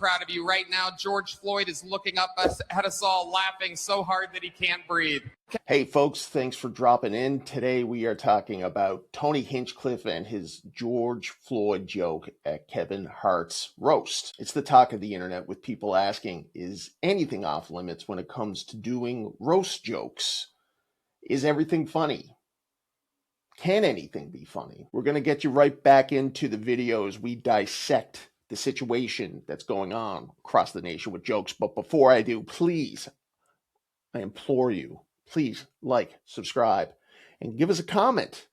proud of you. Right now, George Floyd is looking up at us all, laughing so hard that he can't breathe. Hey folks, thanks for dropping in. Today we are talking about Tony Hinchcliffe and his George Floyd joke at Kevin Hart's roast. It's the talk of the internet, with people asking, is anything off limits when it comes to doing roast jokes? Is everything funny? Can anything be funny? We're going to get you right back into the video as we dissect the situation that's going on across the nation with jokes. But before I do, please, I implore you, please like, subscribe, and give us a comment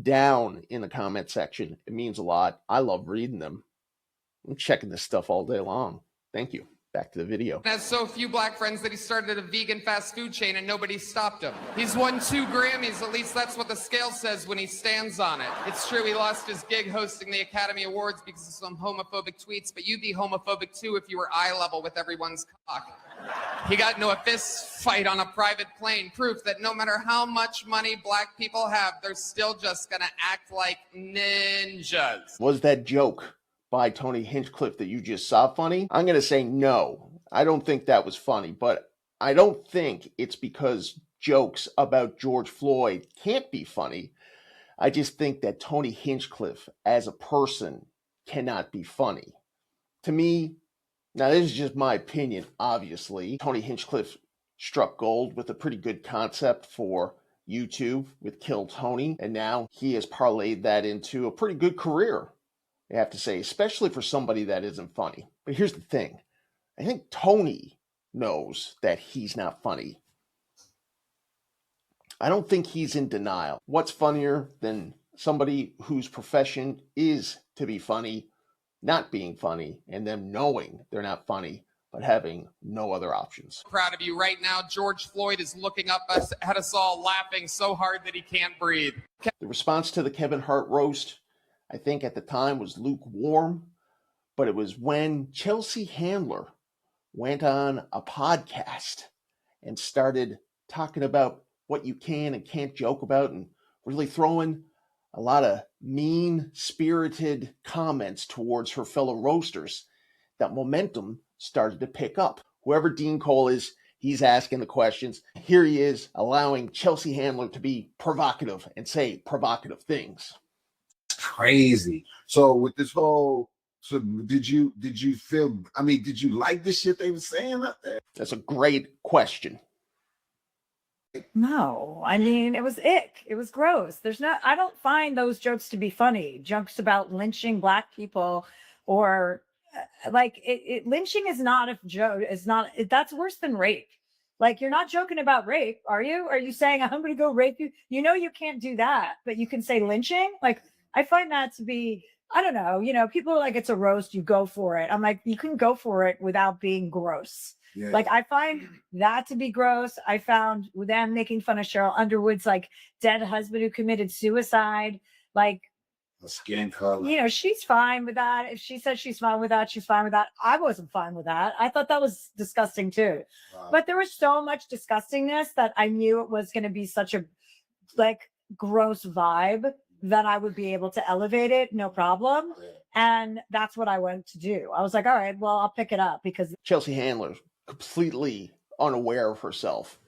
down in the comment section. It means a lot. I love reading them. I'm checking this stuff all day long. Thank you. Back to the video. Has so few black friends that he started a vegan fast food chain and nobody stopped him. He's won 2 Grammys, at least that's what the scale says when he stands on it. It's true he lost his gig hosting the Academy Awards because of some homophobic tweets, but you'd be homophobic too if you were eye level with everyone's cock. He got into a fist fight on a private plane, proof that no matter how much money black people have, they're still just gonna act like ninjas. Was that joke by Tony Hinchcliffe that you just saw funny? I'm going to say no. I don't think that was funny, but I don't think it's because jokes about George Floyd can't be funny. I just think that Tony Hinchcliffe as a person cannot be funny. To me, now this is just my opinion, obviously, Tony Hinchcliffe struck gold with a pretty good concept for YouTube with Kill Tony, and now he has parlayed that into a pretty good career, I have to say, especially for somebody that isn't funny. But here's the thing. I think Tony knows that he's not funny. I don't think he's in denial. What's funnier than somebody whose profession is to be funny, not being funny, and them knowing they're not funny, but having no other options? Proud of you. Right now, George Floyd is looking up at us all, laughing so hard that he can't breathe. The response to the Kevin Hart roast, I think at the time, was lukewarm, but it was when Chelsea Handler went on a podcast and started talking about what you can and can't joke about and really throwing a lot of mean-spirited comments towards her fellow roasters, that momentum started to pick up. Whoever Dean Cole is, he's asking the questions. Here he is allowing Chelsea Handler to be provocative and say provocative things. Crazy. So with this whole, so did you feel, I mean, did you like the shit they were saying out there? That's a great question. No, I mean, it was ick. It was gross. I don't find those jokes to be funny. Jokes about lynching black people or lynching is not a joke. That's worse than rape. Like, you're not joking about rape, are you? Are you saying I'm going to go rape you? You know, you can't do that, but you can say lynching. Like, I find that to be, I don't know, people are like, it's a roast, you go for it. I'm like, you can go for it without being gross. Yeah. Like, I find that to be gross. I found them making fun of Cheryl Underwood's like dead husband who committed suicide. Like, a skin color. She's fine with that. If she says she's fine with that, she's fine with that. I wasn't fine with that. I thought that was disgusting too. Wow. But there was so much disgustingness that I knew it was going to be such a gross vibe that I would be able to elevate it, no problem. Yeah. And that's what I went to do. I was like, all right, well, I'll pick it up because Chelsea Handler, completely unaware of herself.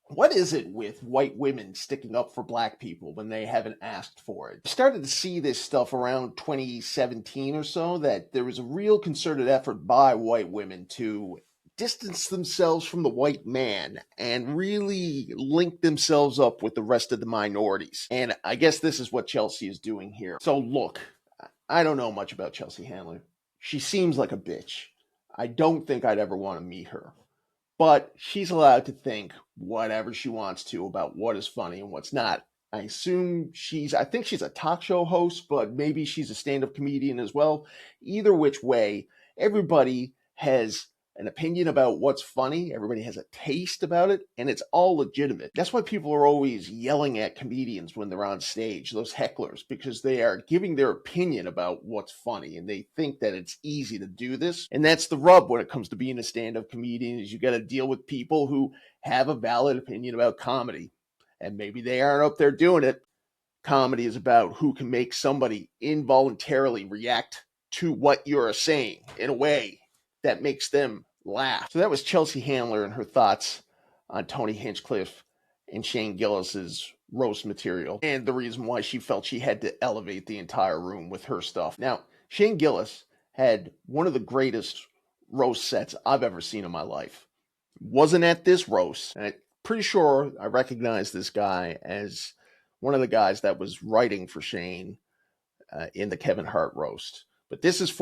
What is it with white women sticking up for black people when they haven't asked for it? I started to see this stuff around 2017 or so, that there was a real concerted effort by white women to distance themselves from the white man and really link themselves up with the rest of the minorities. And I guess this is what Chelsea is doing here. So look, I don't know much about Chelsea Handler. She seems like a bitch. I don't think I'd ever want to meet her. But she's allowed to think whatever she wants to about what is funny and what's not. I think she's a talk show host, but maybe she's a stand-up comedian as well. Either which way, everybody has an opinion about what's funny. Everybody has a taste about it, and it's all legitimate. That's why people are always yelling at comedians when they're on stage, those hecklers, because they are giving their opinion about what's funny, and they think that it's easy to do this. And that's the rub when it comes to being a stand-up comedian, is you got to deal with people who have a valid opinion about comedy, and maybe they aren't up there doing it. Comedy is about who can make somebody involuntarily react to what you're saying in a way that makes them laugh. So that was Chelsea Handler and her thoughts on Tony Hinchcliffe and Shane Gillis's roast material, and the reason why she felt she had to elevate the entire room with her stuff. Now, Shane Gillis had one of the greatest roast sets I've ever seen in my life. Wasn't at this roast, and I'm pretty sure I recognize this guy as one of the guys that was writing for Shane in the Kevin Hart roast. But this is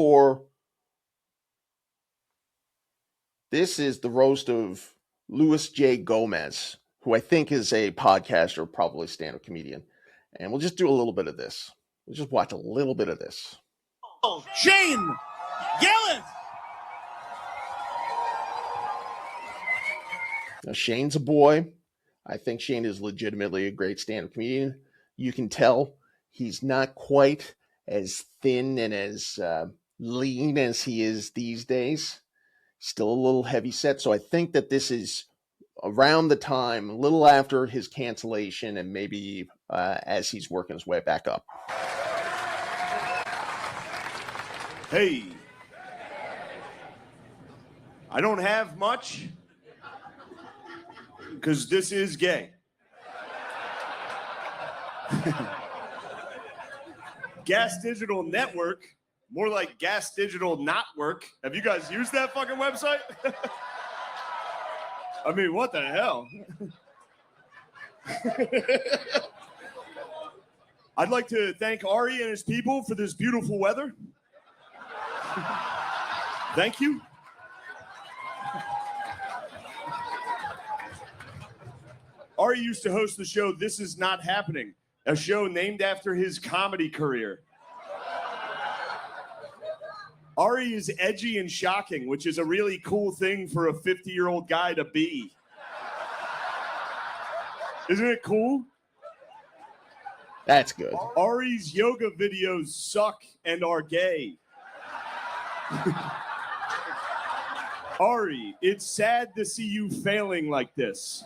the roast of Louis J. Gomez, who I think is a podcaster, probably stand-up comedian. And we'll just do a little bit of this. We'll just watch a little bit of this. Shane Gillis! Now, Shane's a boy. I think Shane is legitimately a great stand-up comedian. You can tell he's not quite as thin and as lean as he is these days. Still a little heavy set. So I think that this is around the time, a little after his cancellation, and maybe as he's working his way back up. Hey, I don't have much because this is gay. Gas Digital Network, more like Gas Digital Not Work. Have you guys used that fucking website? I mean, what the hell? I'd like to thank Ari and his people for this beautiful weather. Thank you. Ari used to host the show This Is Not Happening, a show named after his comedy career. Ari is edgy and shocking, which is a really cool thing for a 50-year-old guy to be. Isn't it cool? That's good. Ari's yoga videos suck and are gay. Ari, it's sad to see you failing like this.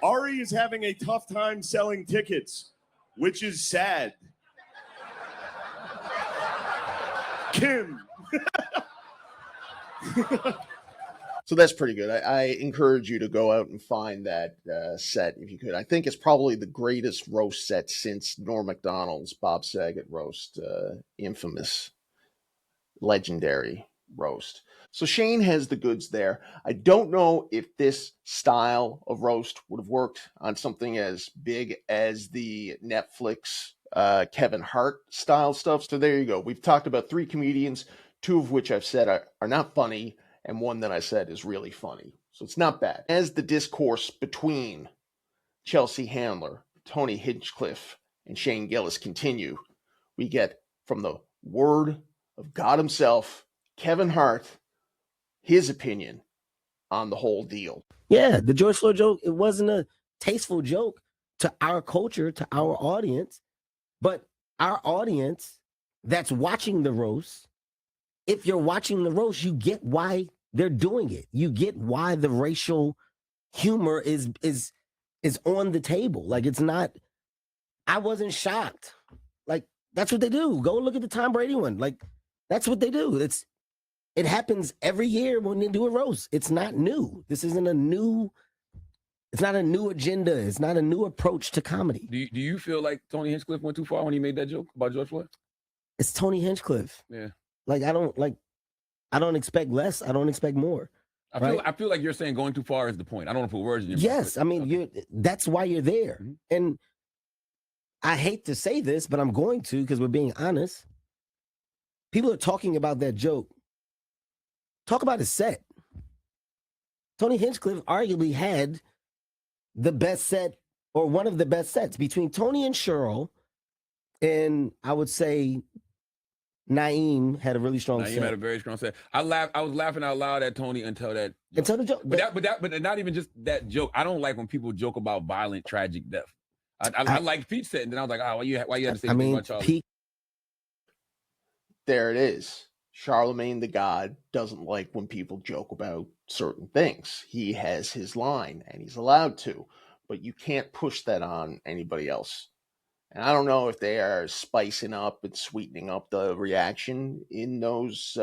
Ari is having a tough time selling tickets, which is sad. Kim. So that's pretty good. I encourage you to go out and find that set if you could. I think it's probably the greatest roast set since Norm Macdonald's Bob Saget roast, infamous, legendary roast. So Shane has the goods there. I don't know if this style of roast would have worked on something as big as the Netflix Kevin Hart style stuff. So there you go. We've talked about 3 comedians, 2 of which I've said are not funny, and 1 that I said is really funny. So it's not bad. As the discourse between Chelsea Handler, Tony Hinchcliffe, and Shane Gillis continue, we get from the word of God himself, Kevin Hart, his opinion on the whole deal. Yeah, the George Floyd joke, it wasn't a tasteful joke to our culture, to our audience, but our audience that's watching the roast, if you're watching the roast, you get why they're doing it. You get why the racial humor is on the table. Like, it's not, I wasn't shocked. Like, that's what they do. Go look at the Tom Brady one. Like, that's what they do. It happens every year when they do a roast. It's not new. This isn't it's not a new agenda. It's not a new approach to comedy. Do you feel like Tony Hinchcliffe went too far when he made that joke about George Floyd? It's Tony Hinchcliffe. Yeah. Like, I don't expect less. I don't expect more. I feel like you're saying going too far is the point. I don't want to put words in your mouth. Yes, I mean, that's why you're there. Mm-hmm. And I hate to say this, but I'm going to, because we're being honest. People are talking about that joke. Talk about his set. Tony Hinchcliffe arguably had the best set, or one of the best sets, between Tony and Cheryl, and I would say Naeem had a really strong set. Naeem had a very strong set. I was laughing out loud at Tony until that joke. Until the joke. But not even just that joke. I don't like when people joke about violent, tragic death. I like Pete's set, and then I was like, why you had to say anything about Charlie? There it is. Charlamagne the God doesn't like when people joke about certain things. He has his line, and he's allowed to, but you can't push that on anybody else. And I don't know if they are spicing up and sweetening up the reaction in those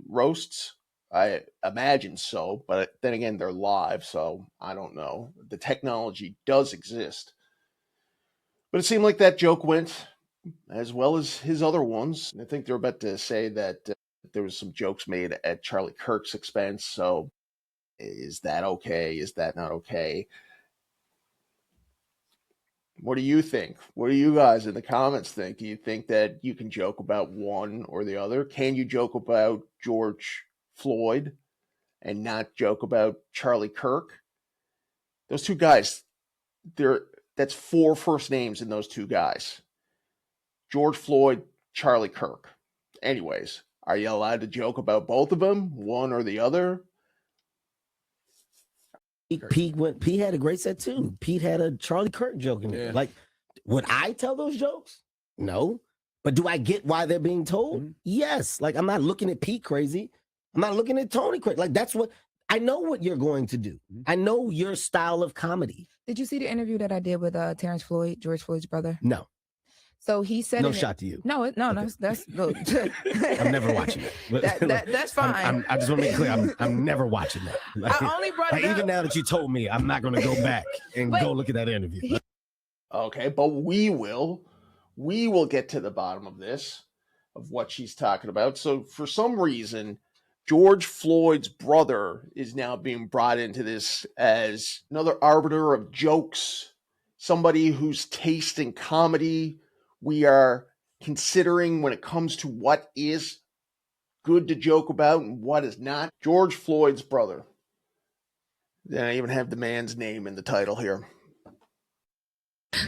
roasts. I imagine so, but then again, they're live, so I don't know. The technology does exist. But it seemed like that joke went as well as his other ones. I think they're about to say that there was some jokes made at Charlie Kirk's expense, so is that okay? Is that not okay? What do you think? What do you guys in the comments think? Do you think that you can joke about one or the other? Can you joke about George Floyd and not joke about Charlie Kirk? Those two guys, that's 4 first names in those two guys. George Floyd, Charlie Kirk. Anyways, are you allowed to joke about both of them, one or the other? Pete had a great set too. Pete had a Charlie Kirk joke in there. Yeah. Like, would I tell those jokes? No. But do I get why they're being told? Mhm. Yes. Like, I'm not looking at Pete crazy. I'm not looking at Tony crazy. Like, that's what I know what you're going to do. I know your style of comedy. Did you see the interview that I did with Terrence Floyd, George Floyd's brother? No. So he said, No shot to you. No, Okay. that's look. I'm never watching it. That's fine. I just want to make clear, I'm never watching that. Like, I only brought it even up. now that you told me, I'm not going to go back and But- go look at that interview. Okay, but we will get to the bottom of this, of what she's talking about. So for some reason, George Floyd's brother is now being brought into this as another arbiter of jokes, somebody whose taste in comedy we are considering when it comes to what is good to joke about and what is not. George Floyd's brother. Then I even have the man's name in the title here.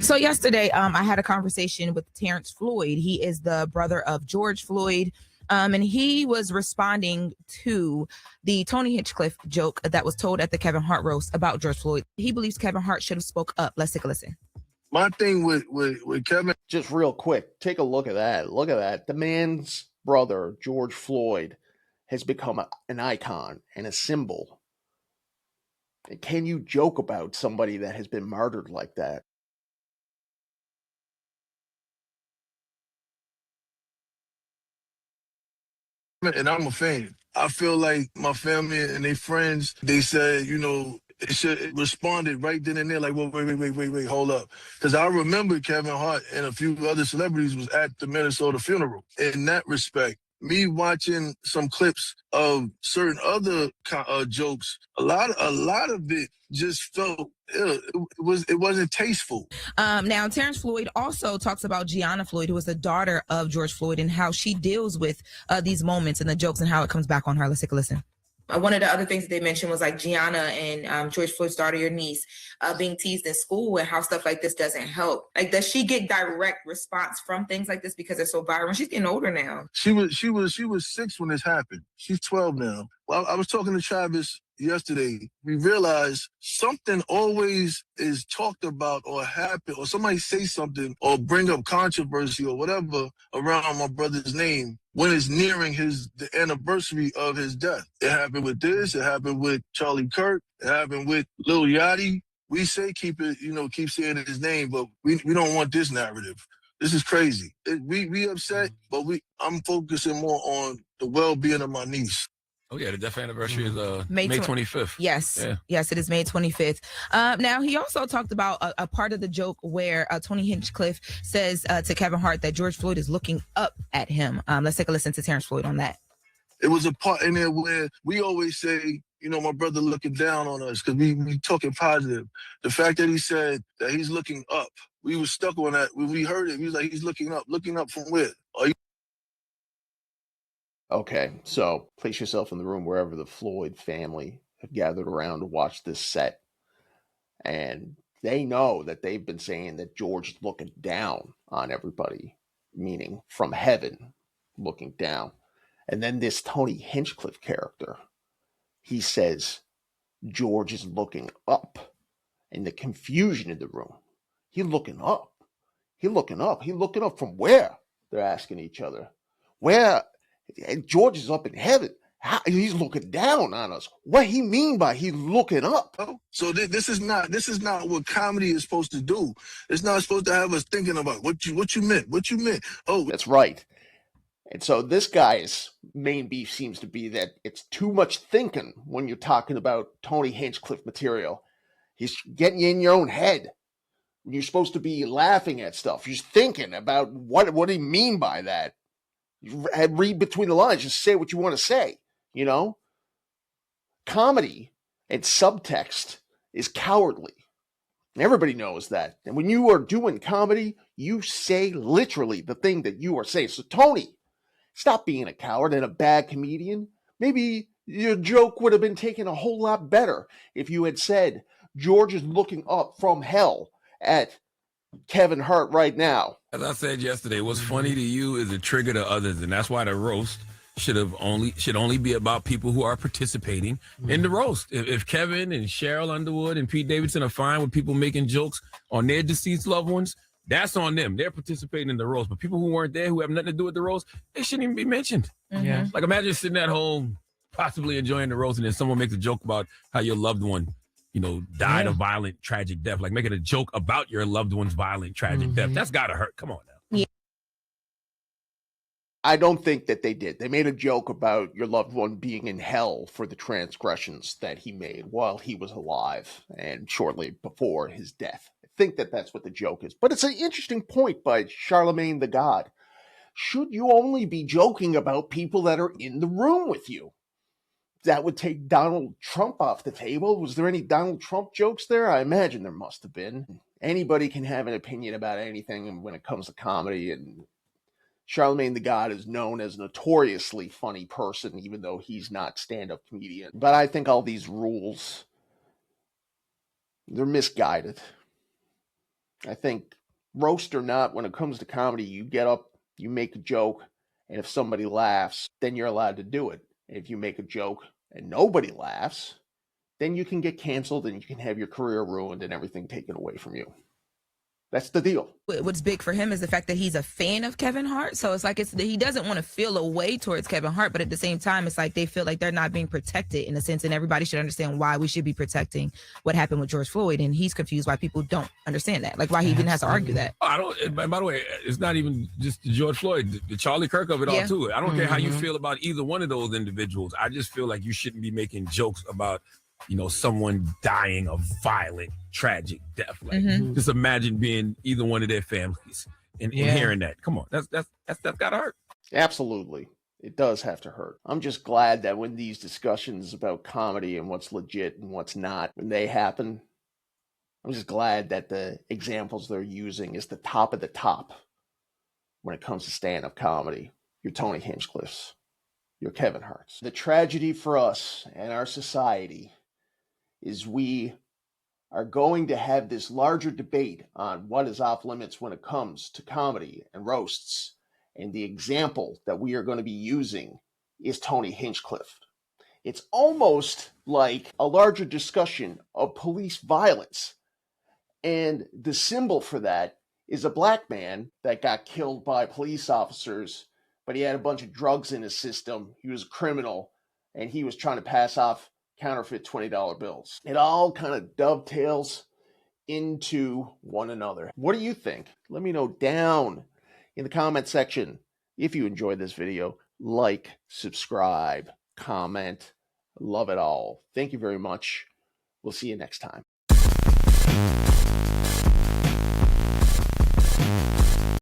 So yesterday, I had a conversation with Terrence Floyd. He is the brother of George Floyd. And he was responding to the Tony Hinchcliffe joke that was told at the Kevin Hart roast about George Floyd. He believes Kevin Hart should have spoke up. Let's take a listen. My thing with Kevin, Just real quick, take a look at that. Look at that. The man's brother, George Floyd, has become an icon and a symbol. And can you joke about somebody that has been martyred like that? and I'm a fan. I feel like my family and their friends, they said, it should responded right then and there, like, well, wait, hold up. Because I remember Kevin Hart and a few other celebrities was at the Minnesota funeral. In that respect, me watching some clips of certain other jokes, a lot of it just felt it wasn't tasteful. Now, Terrence Floyd also talks about Gianna Floyd, who is the daughter of George Floyd, and how she deals with these moments and the jokes and how it comes back on her. Let's take a listen. One of the other things that they mentioned was like Gianna and George Floyd's daughter, your niece, being teased in school and how stuff like this doesn't help. Like, does she get direct response from things like this because it's so viral? She's getting older now. She was 6 when this happened. She's 12 now. Well, I was talking to Travis yesterday. We realized something always is talked about or happen, or somebody say something or bring up controversy or whatever around my brother's name when it's nearing the anniversary of his death. It happened with this. It happened with Charlie Kirk. It happened with Lil Yachty. We say keep saying his name, but we don't want this narrative. This is crazy. We upset, but I'm focusing more on the well-being of my niece. Oh yeah, the death anniversary is May May 25th. Yes. Yeah. Yes, it is May 25th. Now, he also talked about a part of the joke where Tony Hinchcliffe says to Kevin Hart that George Floyd is looking up at him. Let's take a listen to Terrence Floyd on that. It was a part in there where we always say, my brother looking down on us because we talking positive. The fact that he said that he's looking up, we were stuck on that. When we heard it, he was like, he's looking up from where? Okay, so place yourself in the room wherever the Floyd family have gathered around to watch this set. And they know that they've been saying that George is looking down on everybody, meaning from heaven, looking down. And then this Tony Hinchcliffe character, he says George is looking up. And the confusion in the room, he's looking up. He's looking up. He's looking up from where? They're asking each other. Where? George is up in heaven. He's looking down on us. What he mean by he's looking up? So this is not what comedy is supposed to do. It's not supposed to have us thinking about what you meant. Oh, that's right. And so this guy's main beef seems to be that it's too much thinking when you're talking about Tony Hinchcliffe material. He's getting you in your own head. You're supposed to be laughing at stuff. You're thinking about what do you mean by that? You read between the lines. Just say what you want to say. You know, comedy and subtext is cowardly. Everybody knows that. And when you are doing comedy, you say literally the thing that you are saying. So, Tony, stop being a coward and a bad comedian. Maybe your joke would have been taken a whole lot better if you had said, George is looking up from hell at Kevin Hart right now. As I said yesterday, what's funny to you is a trigger to others, and that's why the roast should only be about people who are participating in the roast. If Kevin and Cheryl Underwood and Pete Davidson are fine with people making jokes on their deceased loved ones, that's on them. They're participating in the roast. But people who weren't there, who have nothing to do with the roast, they shouldn't even be mentioned. Yeah. Like, imagine sitting at home, possibly enjoying the roast, and then someone makes a joke about how your loved one, died a violent, tragic death. Like making a joke about your loved one's violent, tragic death. That's gotta hurt. Come on now. Yeah. I don't think that they did. They made a joke about your loved one being in hell for the transgressions that he made while he was alive and shortly before his death. I think that that's what the joke is. But it's an interesting point by Charlamagne the God. Should you only be joking about people that are in the room with you? That would take Donald Trump off the table. Was there any Donald Trump jokes there? I imagine there must have been. Anybody can have an opinion about anything when it comes to comedy, and Charlamagne the God is known as a notoriously funny person, even though he's not stand-up comedian. But I think all these rules, they're misguided. I think, roast or not, when it comes to comedy, you get up, you make a joke, and if somebody laughs, then you're allowed to do it. If you make a joke and nobody laughs, then you can get canceled and you can have your career ruined and everything taken away from you. That's the deal. What's big for him is the fact that he's a fan of Kevin Hart. So it's like he doesn't want to feel a way towards Kevin Hart, but at the same time, it's like they feel like they're not being protected in a sense, and everybody should understand why we should be protecting what happened with George Floyd. And he's confused why people don't understand that, like why he even has to argue that. I don't. By the way, it's not even just George Floyd, the Charlie Kirk of it all too. I don't care how you feel about either one of those individuals. I just feel like you shouldn't be making jokes about someone dying a violent, tragic death. Like, just imagine being either one of their families and hearing that. Come on, that's gotta hurt. Absolutely, it does have to hurt. I'm just glad that when these discussions about comedy and what's legit and what's not, when they happen, I'm just glad that the examples they're using is the top of the top when it comes to stand-up comedy. Your Tony Hinchcliffe's, your Kevin Hart's. The tragedy for us and our society is we are going to have this larger debate on what is off limits when it comes to comedy and roasts. And the example that we are going to be using is Tony Hinchcliffe. It's almost like a larger discussion of police violence. And the symbol for that is a black man that got killed by police officers, but he had a bunch of drugs in his system. He was a criminal, and he was trying to pass off counterfeit $20 bills. It all kind of dovetails into one another. What do you think? Let me know down in the comment section. If you enjoyed this video, like, subscribe, comment. Love it all. Thank you very much. We'll see you next time.